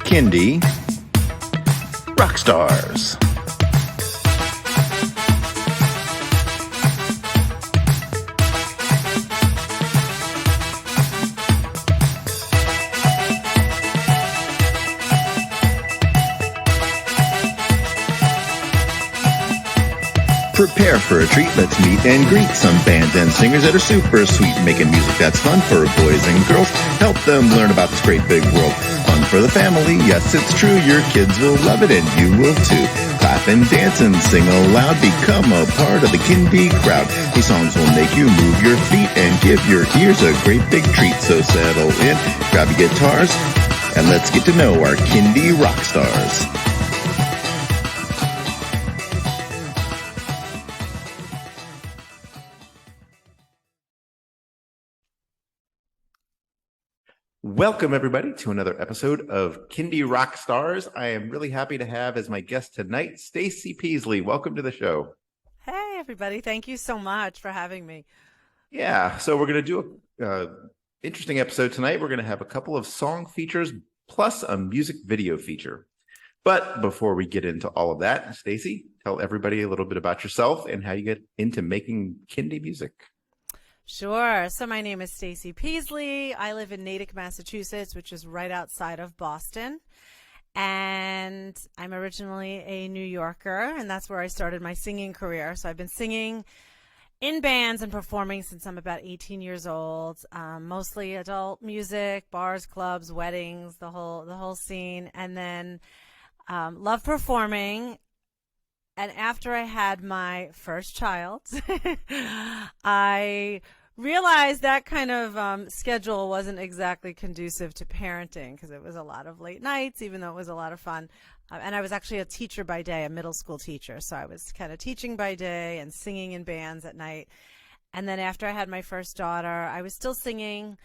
Kindie Rock Stars. Prepare for a treat, let's meet and greet some bands and singers that are super sweet, making music that's fun for boys and girls. Help them learn about this great big world. Fun for the family, yes it's true, your kids will love it and you will too. Clap and dance and sing aloud, become a part of the Kindie crowd. These songs will make you move your feet and give your ears a great big treat. So settle in, grab your guitars, and let's get to know our Kindie Rock Stars. Welcome, everybody, to another episode of Kindie Rock Stars. I am really happy to have as my guest tonight, Stacey Peasley. Welcome to the show. Hey, everybody. Thank you so much for having me. Yeah, so we're going to do an interesting episode tonight. We're going to have a couple of song features plus a music video feature. But before we get into all of that, Stacey, tell everybody a little bit about yourself and how you get into making Kindie music. Sure. So my name is Stacey Peasley. I live in Natick, Massachusetts, which is right outside of Boston. And I'm originally a New Yorker, and that's where I started my singing career. So I've been singing in bands and performing since I'm about 18 years old, mostly adult music, bars, clubs, weddings, the whole scene. And then love performing. And after I had my first child, I realized that kind of schedule wasn't exactly conducive to parenting because it was a lot of late nights, even though it was a lot of fun. And I was actually a teacher by day, a middle school teacher. So I was kind of teaching by day and singing in bands at night. And then after I had my first daughter, I was still singing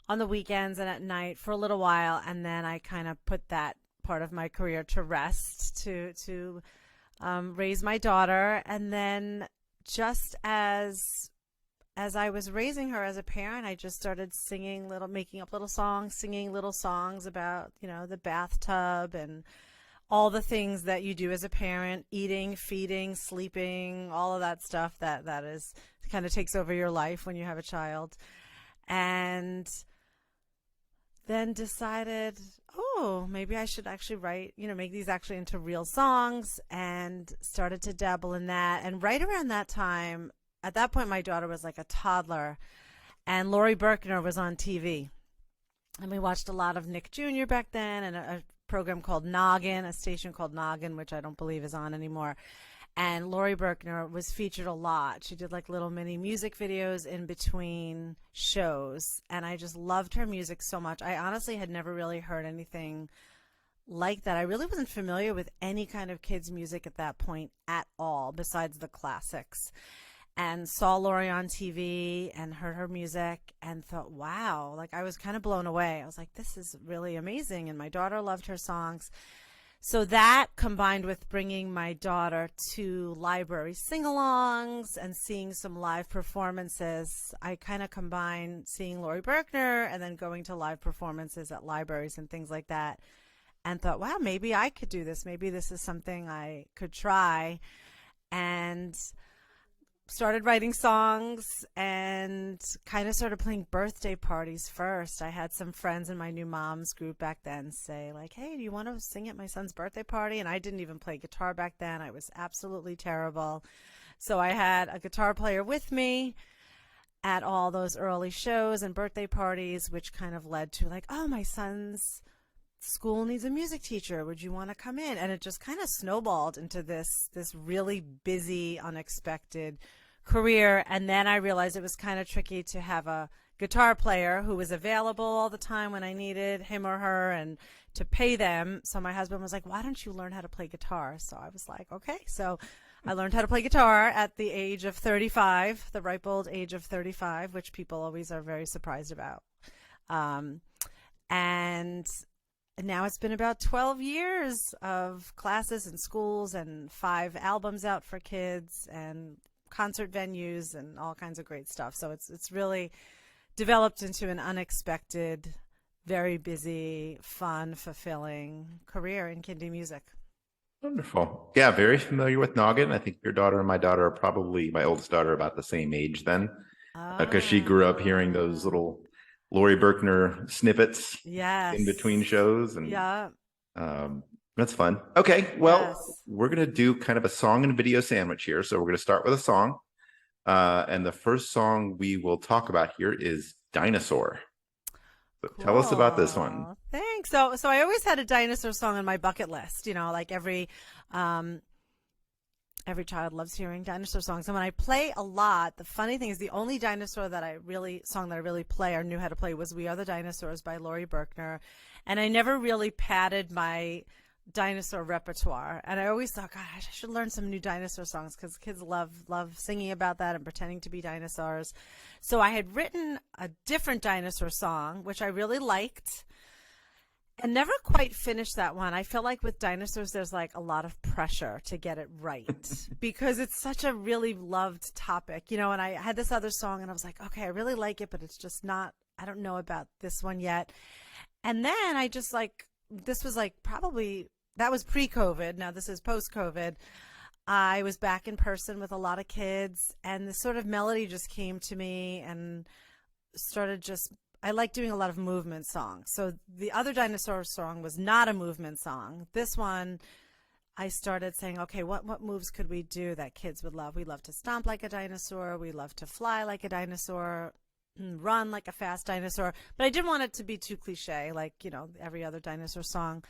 on the weekends and at night for a little while. And then I kind of put that part of my career to rest to raise my daughter. And then just as I was raising her as a parent, I just started making up little songs, singing little songs about, the bathtub and all the things that you do as a parent, eating, feeding, sleeping, all of that stuff that is kind of takes over your life when you have a child. And then decided, maybe I should actually write, make these actually into real songs, and started to dabble in that. And right around that time, at that point, my daughter was like a toddler, and Laurie Berkner was on TV. And we watched a lot of Nick Jr. back then, and a program called Noggin, a station called Noggin, which I don't believe is on anymore. And Laurie Berkner was featured a lot. She did like little mini music videos in between shows. And I just loved her music so much. I honestly had never really heard anything like that. I really wasn't familiar with any kind of kids music at that point at all, besides the classics. And saw Laurie on TV and heard her music and thought, wow, like I was kind of blown away. I was like, this is really amazing. And my daughter loved her songs. So that, combined with bringing my daughter to library sing-alongs and seeing some live performances, I kind of combined seeing Laurie Berkner and then going to live performances at libraries and things like that, and thought, wow, maybe I could do this. Maybe this is something I could try. And started writing songs and kind of started playing birthday parties first. I had some friends in my new moms group back then say like, hey, do you want to sing at my son's birthday party? And I didn't even play guitar back then. I was absolutely terrible. So I had a guitar player with me at all those early shows and birthday parties, which kind of led to like, oh, my son's school needs a music teacher. Would you want to come in? And it just kind of snowballed into this really busy, unexpected career. And then I realized it was kind of tricky to have a guitar player who was available all the time when I needed him or her and to pay them. So my husband was like, why don't you learn how to play guitar? So I was like, okay. So I learned how to play guitar at the age of 35, the ripe old age of 35, which people always are very surprised about. And now it's been about 12 years of classes and schools and 5 albums out for kids and concert venues and all kinds of great stuff. So it's really developed into an unexpected very busy, fun, fulfilling career in Kindie music. Wonderful. Yeah, very familiar with Noggin. I think your daughter and my daughter are probably, my oldest daughter, about the same age then, because she grew up hearing those little Laurie Berkner snippets in between shows. And that's fun. Okay, well, we're going to do kind of a song and video sandwich here. So we're going to start with a song. And the first song we will talk about here is Dinosaur. So tell us about this one. Thanks. So I always had a dinosaur song on my bucket list. You know, like every child loves hearing dinosaur songs. And when I play a lot, the funny thing is the only dinosaur that I really play or knew how to play was "We Are the Dinosaurs" by Laurie Berkner. And I never really padded my dinosaur repertoire, and I always thought, God, I should learn some new dinosaur songs because kids love singing about that and pretending to be dinosaurs. So I had written a different dinosaur song, which I really liked, and never quite finished that one. I feel like with dinosaurs, there's like a lot of pressure to get it right because it's such a really loved topic, you know. And I had this other song, and I was like, okay, I really like it, but it's just not. I don't know about this one yet. And then I just this was probably. That was pre-COVID. Now this is post-COVID. I was back in person with a lot of kids, and this sort of melody just came to me and started I like doing a lot of movement songs. So the other dinosaur song was not a movement song. This one, I started saying, okay, what moves could we do that kids would love? We love to stomp like a dinosaur. We love to fly like a dinosaur, run like a fast dinosaur. But I didn't want it to be too cliche, like, you know, every other dinosaur song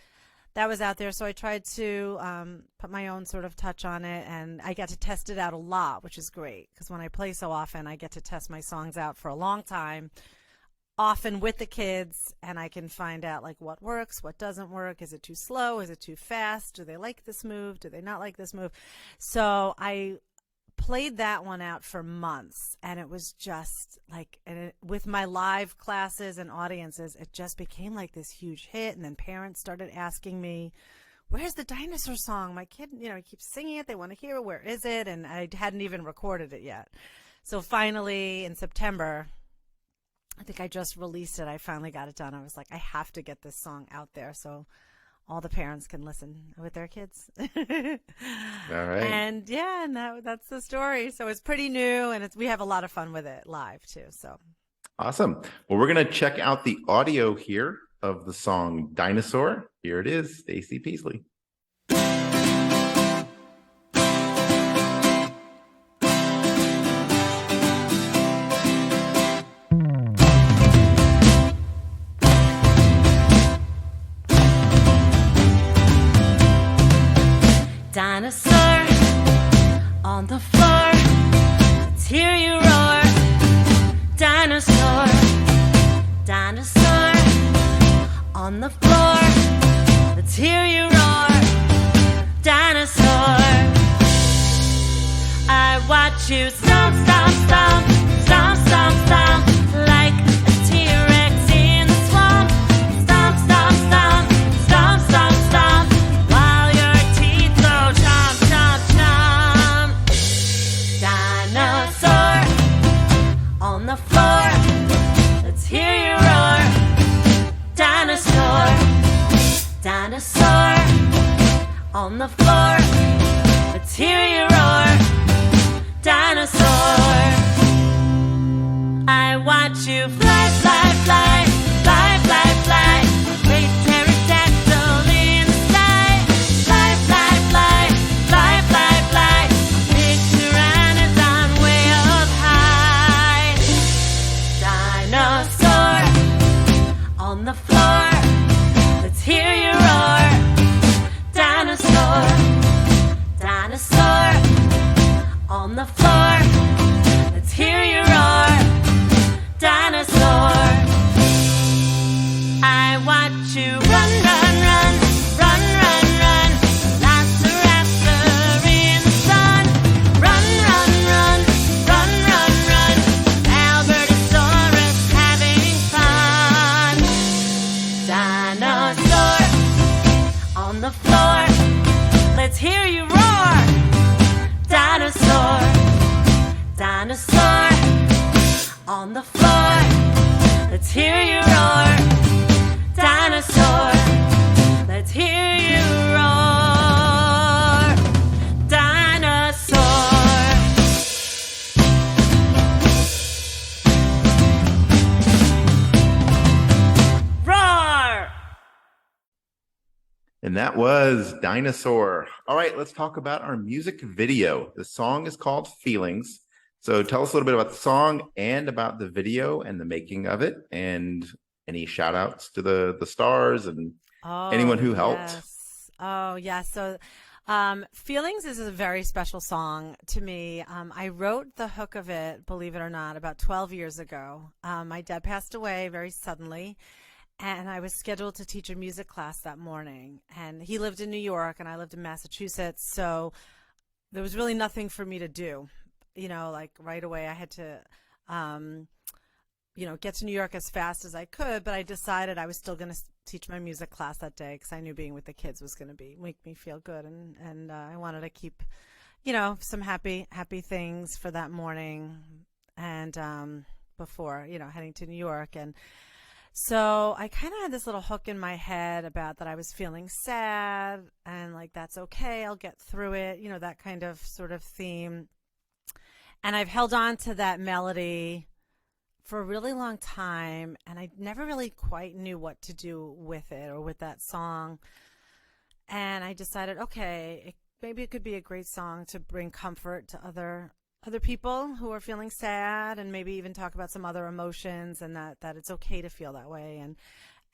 that was out there. So I tried to put my own sort of touch on it, and I got to test it out a lot, which is great because when I play so often, I get to test my songs out for a long time, often with the kids, and I can find out like what works, what doesn't work. Is it too slow? Is it too fast? Do they like this move? Do they not like this move? So I played that one out for months, and it was just with my live classes and audiences, it just became like this huge hit. And then parents started asking me, where's the dinosaur song? My kid, you know, he keeps singing it. They want to hear it. Where is it? And I hadn't even recorded it yet. So finally in September, I think I just released it. I finally got it done. I was like, I have to get this song out there so all the parents can listen with their kids. All right. And that's the story. So it's pretty new, and we have a lot of fun with it live too. So awesome. Well, we're going to check out the audio here of the song Dinosaur. Here it is, Stacey Peasley. Dinosaur on the floor, let's hear you roar. Dinosaur, dinosaur on the floor, let's hear you roar. Dinosaur, I watch you stomp, stomp, stomp, stomp, stomp, stomp, like a T-Rex in the swamp. Stomp, stomp, stomp, stomp, stomp, stomp, while your teeth go chomp, chomp, chomp. Dinosaur on the floor, let's hear you roar. Dinosaur, dinosaur on the floor, let's hear you roar. Dinosaur, I watch you fly, fly, fly, fly, fly, fly. Great pterodactyl in the sky. Fly, fly, fly, fly, fly, fly. Big pteranodon way up high. Dinosaur on the floor, let's hear you roar. Dinosaur, dinosaur on the floor, let's hear you roar. Dinosaur, I watch you run, run, run, run, run, run. Velociraptor in the sun. Run, run, run, run, run, run. Albertosaurus having fun. Dinosaur on the floor, let's hear you roar. Dinosaur, dinosaur on the floor, let's hear you roar. And that was Dinosaur. All right, let's talk about our music video. The song is called Feelings. So tell us a little bit about the song and about the video and the making of it, and any shout outs to the stars and anyone who helped. Yes. Oh, yes. So Feelings is a very special song to me. I wrote the hook of it, believe it or not, about 12 years ago. My dad passed away very suddenly, and I was scheduled to teach a music class that morning. And he lived in New York, and I lived in Massachusetts, so there was really nothing for me to do. Like right away I had to, get to New York as fast as I could, but I decided I was still going to teach my music class that day because I knew being with the kids was going to make me feel good, and I wanted to keep, some happy things for that morning, and before heading to New York. And so I kind of had this little hook in my head about that I was feeling sad, and like, that's okay, I'll get through it, that kind of sort of theme. And I've held on to that melody for a really long time, and I never really quite knew what to do with it or with that song. And I decided, okay, maybe it could be a great song to bring comfort to other people who are feeling sad, and maybe even talk about some other emotions, and that it's okay to feel that way.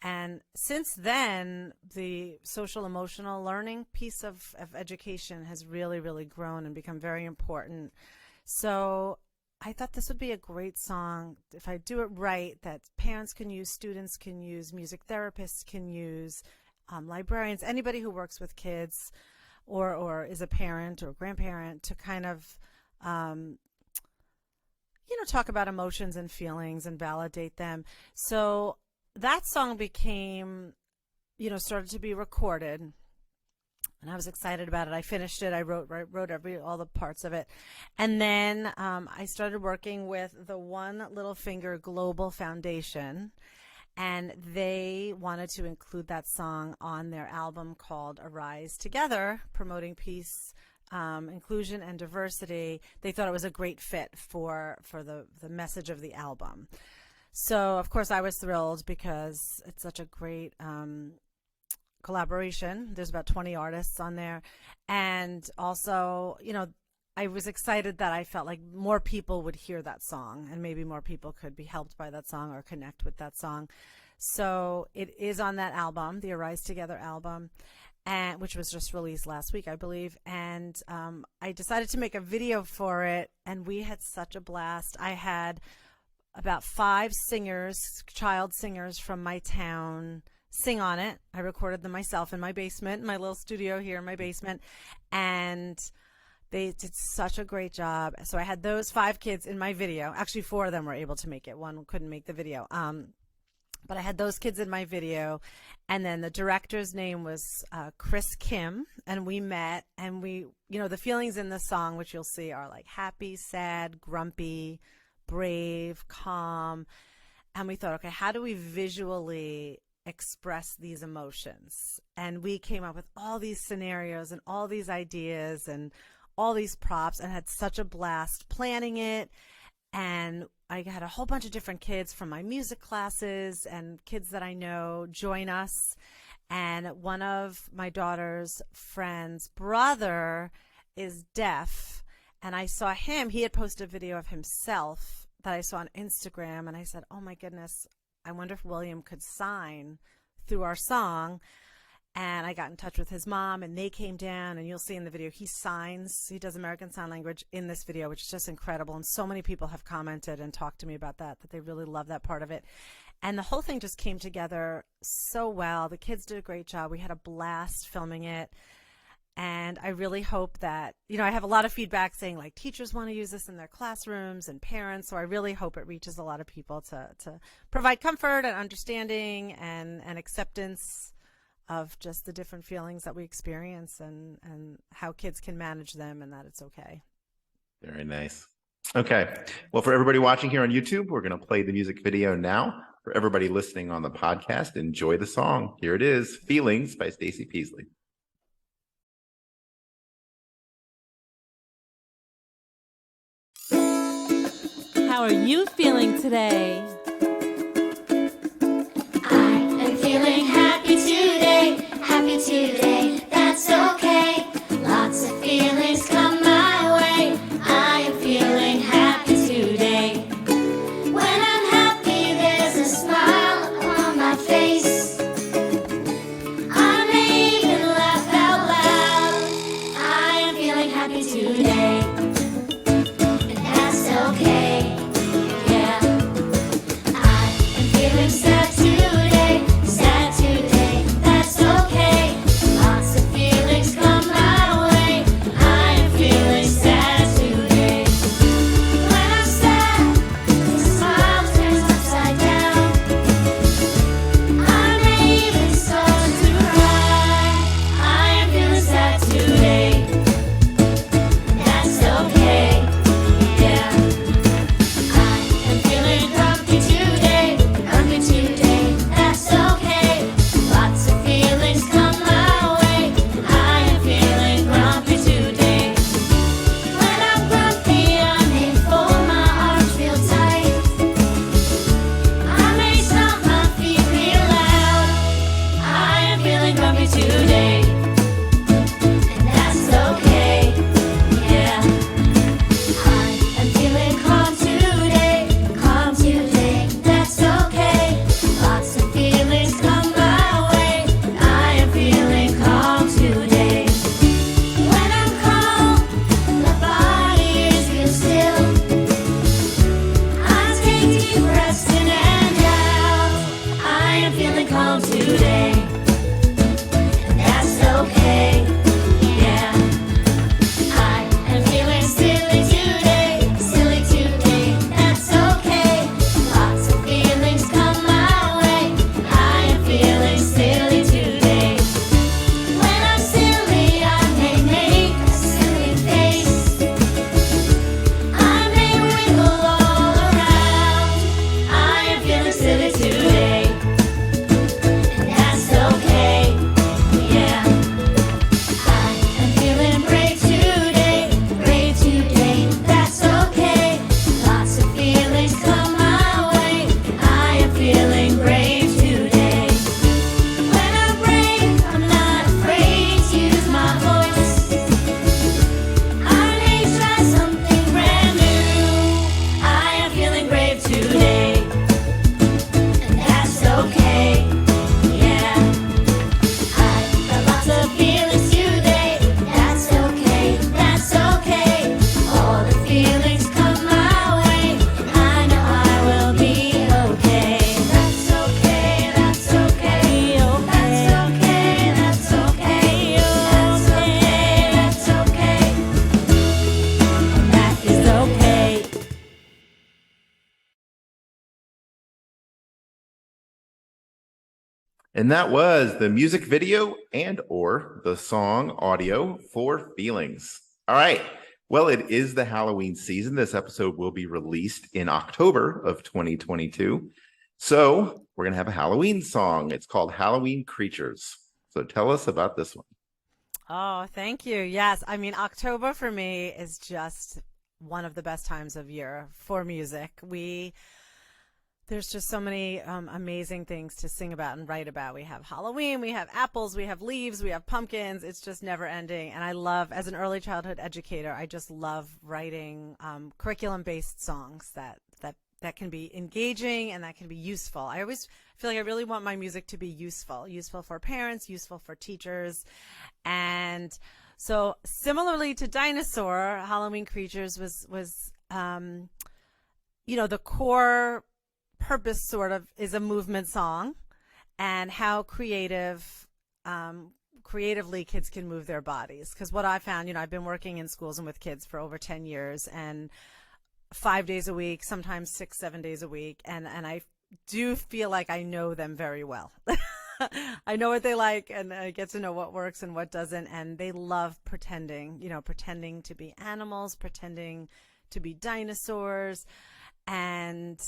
And since then, the social emotional learning piece of education has really, really grown and become very important. So I thought this would be a great song, if I do it right, that parents can use, students can use, music therapists can use, librarians, anybody who works with kids or is a parent or grandparent, to kind of, talk about emotions and feelings and validate them. So that song became, started to be recorded. And I was excited about it. I finished it. I wrote all the parts of it. And then I started working with the One Little Finger Global Foundation, and they wanted to include that song on their album called Arise Together, promoting peace, inclusion, and diversity. They thought it was a great fit for the message of the album. So, of course, I was thrilled because it's such a great collaboration. There's about 20 artists on there, and also I was excited that I felt like more people would hear that song, and maybe more people could be helped by that song or connect with that song. So it is on that album, the Arise Together album, and which was just released last week, I believe. And I decided to make a video for it, and we had such a blast. I had about 5 singers, child singers from my town, sing on it. I recorded them myself in my basement, my little studio here in my basement, and they did such a great job. So I had those 5 kids in my video. Actually, 4 of them were able to make it. One couldn't make the video. But I had those kids in my video, and then the director's name was Chris Kim, and we met, and we, the feelings in the song, which you'll see, are like happy, sad, grumpy, brave, calm, and we thought, okay, how do we visually express these emotions? And we came up with all these scenarios and all these ideas and all these props, and had such a blast planning it. And I had a whole bunch of different kids from my music classes and kids that I know join us. And one of my daughter's friend's brother is deaf, and I saw him, he had posted a video of himself that I saw on Instagram, and I said, oh my goodness, I wonder if William could sign through our song. And I got in touch with his mom, and they came down, and you'll see in the video, he signs, he does American Sign Language in this video, which is just incredible. And so many people have commented and talked to me about that they really love that part of it. And the whole thing just came together so well. The kids did a great job. We had a blast filming it. And I really hope that, I have a lot of feedback saying like teachers want to use this in their classrooms and parents. So I really hope it reaches a lot of people to provide comfort and understanding and acceptance of just the different feelings that we experience, and how kids can manage them, and that it's okay. Very nice. Okay. Well, for everybody watching here on YouTube, we're going to play the music video now. For everybody listening on the podcast, enjoy the song. Here it is, Feelings by Stacey Peasley. How are you feeling today? I am feeling happy today, happy today. wrong today. And that's okay. Yeah. I am feeling silly today. Silly today. That's okay. Lots of feelings come my way. I am feeling silly today. When I'm silly, I may make a silly face. I may wiggle all around. I am feeling silly today. And that's okay. Yeah. I am feeling brave today. Brave today. That's okay. Lots of feelings come my way. I am feeling brave today. When I'm brave, I'm not afraid to use my voice. I may try something brand new. I am feeling brave today. And that's okay. Yeah. I got lots of feelings today. That's okay. That's okay. All the feelings come my way. I know I will be okay. That's okay. That's okay. That's okay. That's okay. That's okay. That's okay. That is okay. And that was the music video and or the song audio for Feelings. All right. Well, it is the Halloween season. This episode will be released in October of 2022. So we're going to have a Halloween song. It's called Halloween Creatures. So tell us about this one. Oh, thank you. Yes. I mean, October for me is just one of the best times of year for music. There's just so many amazing things to sing about and write about. We have Halloween, we have apples, we have leaves, we have pumpkins. It's just never ending. And I love, as an early childhood educator, I just love writing curriculum-based songs that can be engaging and that can be useful. I always feel like I really want my music to be useful for parents, useful for teachers. And so similarly to Dinosaur, Halloween Creatures was the core purpose sort of is a movement song, and how creatively kids can move their bodies. Because what I found, I've been working in schools and with kids for over 10 years, and 5 days a week, sometimes 6-7 days a week, and I do feel like I know them very well. I know what they like, and I get to know what works and what doesn't, and they love pretending to be animals, pretending to be dinosaurs, and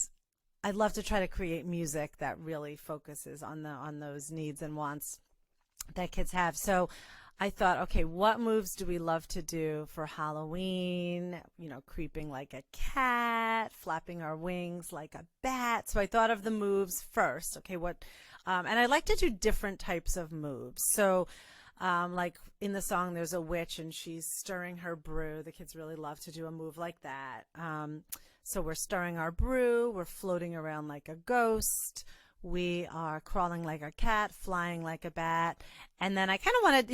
I'd love to try to create music that really focuses on those needs and wants that kids have. So I thought, okay, what moves do we love to do for Halloween? Creeping like a cat, flapping our wings like a bat. So I thought of the moves first. Okay, and I like to do different types of moves. So like in the song, there's a witch and she's stirring her brew. The kids really love to do a move like that. So we're stirring our brew, we're floating around like a ghost, we are crawling like a cat, flying like a bat. And then I kind of wanted,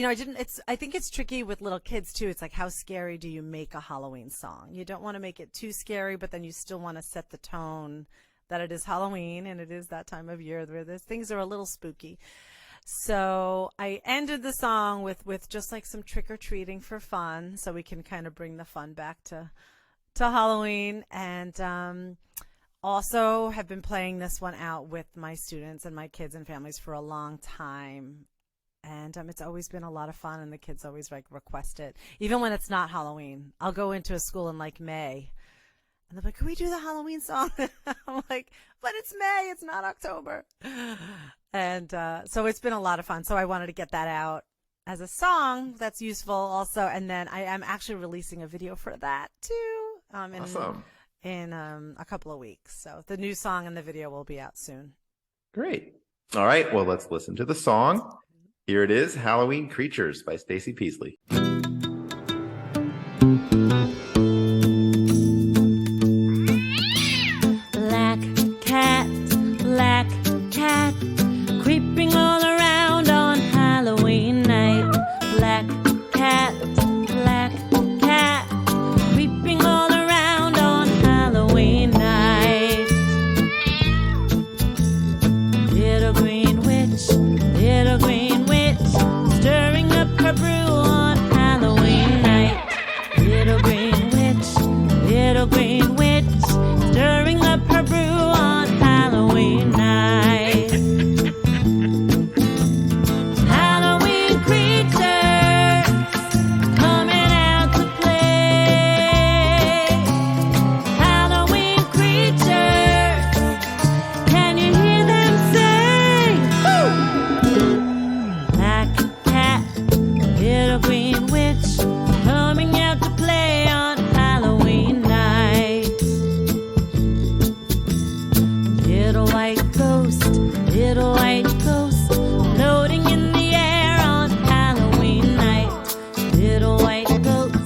I think it's tricky with little kids too. It's like, how scary do you make a Halloween song? You don't want to make it too scary, but then you still want to set the tone that it is Halloween and it is that time of year where things are a little spooky. So I ended the song with just like some trick-or-treating for fun, so we can kind of bring the fun back to Halloween. And also have been playing this one out with my students and my kids and families for a long time. And it's always been a lot of fun, and the kids always request it. Even when it's not Halloween, I'll go into a school in like May, and they're like, "Can we do the Halloween song?" I'm like, "But it's May, it's not October." And so it's been a lot of fun. So I wanted to get that out as a song that's useful also. And then I am actually releasing a video for that too. Awesome. In a couple of weeks. So the new song and the video will be out soon. Great. All right. Well, let's listen to the song. Here it is, Halloween Creatures by Stacey Peasley. Black cat, creeping all around on Halloween night. Black cat, creeping all around on Halloween night. Little green witch little white ghost floating in the air on Halloween night. Little white ghost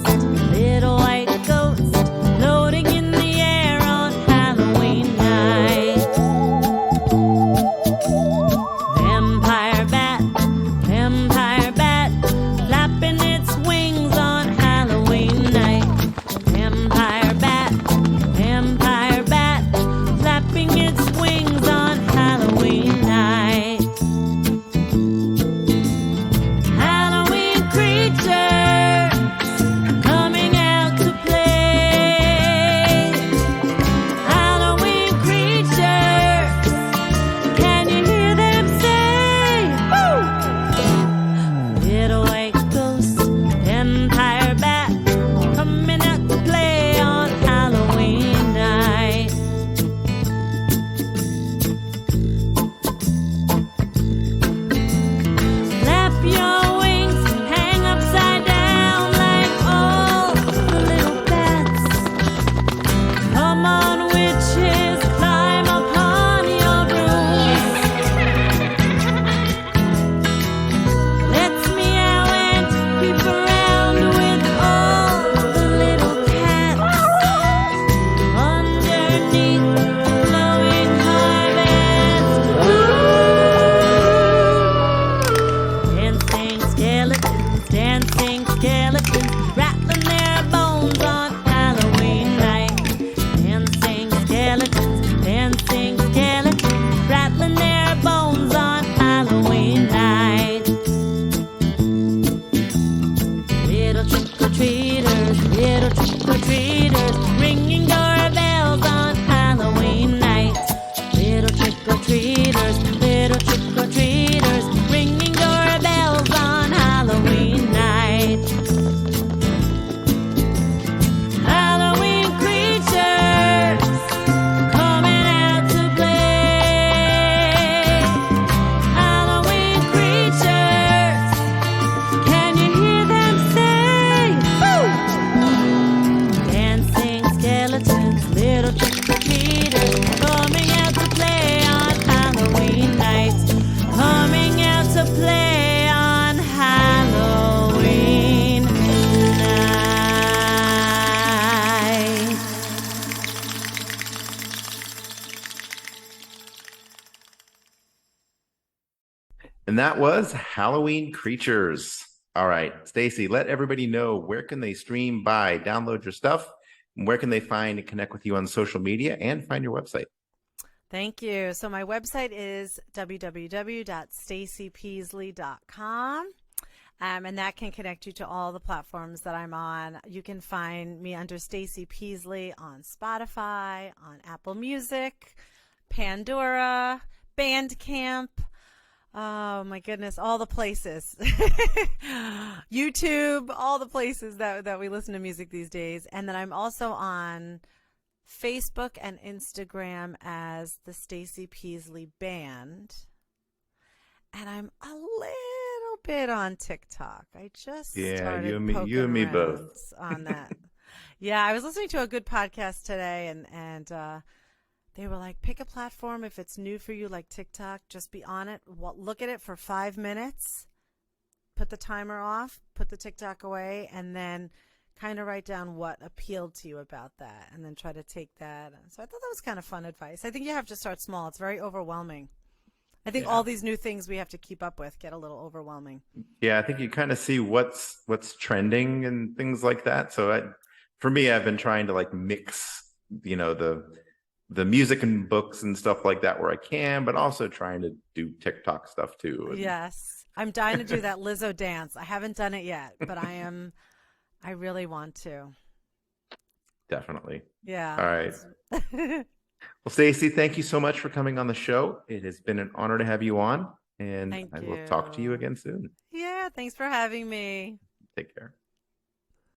floating in the air on Halloween night. Vampire bat, flapping its wings on Halloween night. Vampire bat, flapping its wings on Halloween night. Halloween creatures coming out to play. Halloween creatures, can you hear them say, woo? Little white ghost, vampire bat, coming out to play on Halloween night. Flap your wings, hang upside down like all the little bats. Come on, witches, climb upon your brooms. Let's meow and peep around with all the little cats underneath the glowing harvest moon. Dancing skeletons, rattling their bones on Halloween night. Dancing skeletons, rattling their bones on Halloween night. Little trick-or-treaters, ringing doorbells on Halloween night. Little trick-or-treaters, ringing doorbells on Halloween night. Halloween creatures coming out to play. Halloween creatures, can you hear them say, woo? Dancing skeletons, little trick-or-treaters, coming out to play on Halloween night. Coming out to play on Halloween night. And that was Halloween Creatures. All right, Stacy, let everybody know, where can they stream, buy, download your stuff, and where can they find and connect with you on social media and find your website? Thank you. So my website is www.staceypeasley.com. And that can connect you to all the platforms that I'm on. You can find me under Stacey Peasley on Spotify, on Apple Music, Pandora, Bandcamp. Oh my goodness, all the places. YouTube, all the places that we listen to music these days. And then I'm also on Facebook and Instagram as the Stacey Peasley Band. And I'm a little bit on TikTok. I just started you and me both on that. Yeah, I was listening to a good podcast today, and they were like, pick a platform if it's new for you, like TikTok. Just be on it. Look at it for 5 minutes. Put the timer off. Put the TikTok away, and then kind of write down what appealed to you about that, and then try to take that. So I thought that was kind of fun advice. I think you have to start small. It's very overwhelming. I think all these new things we have to keep up with get a little overwhelming. Yeah, I think you kind of see what's trending and things like that. So for me, I've been trying to like mix, the music and books and stuff like that where I can, but also trying to do TikTok stuff too. Yes. I'm dying to do that Lizzo dance. I haven't done it yet, but I really want to. Definitely. Yeah. All right. Well, Stacy, thank you so much for coming on the show. It has been an honor to have you on, and I will talk to you again soon. Yeah. Thanks for having me. Take care.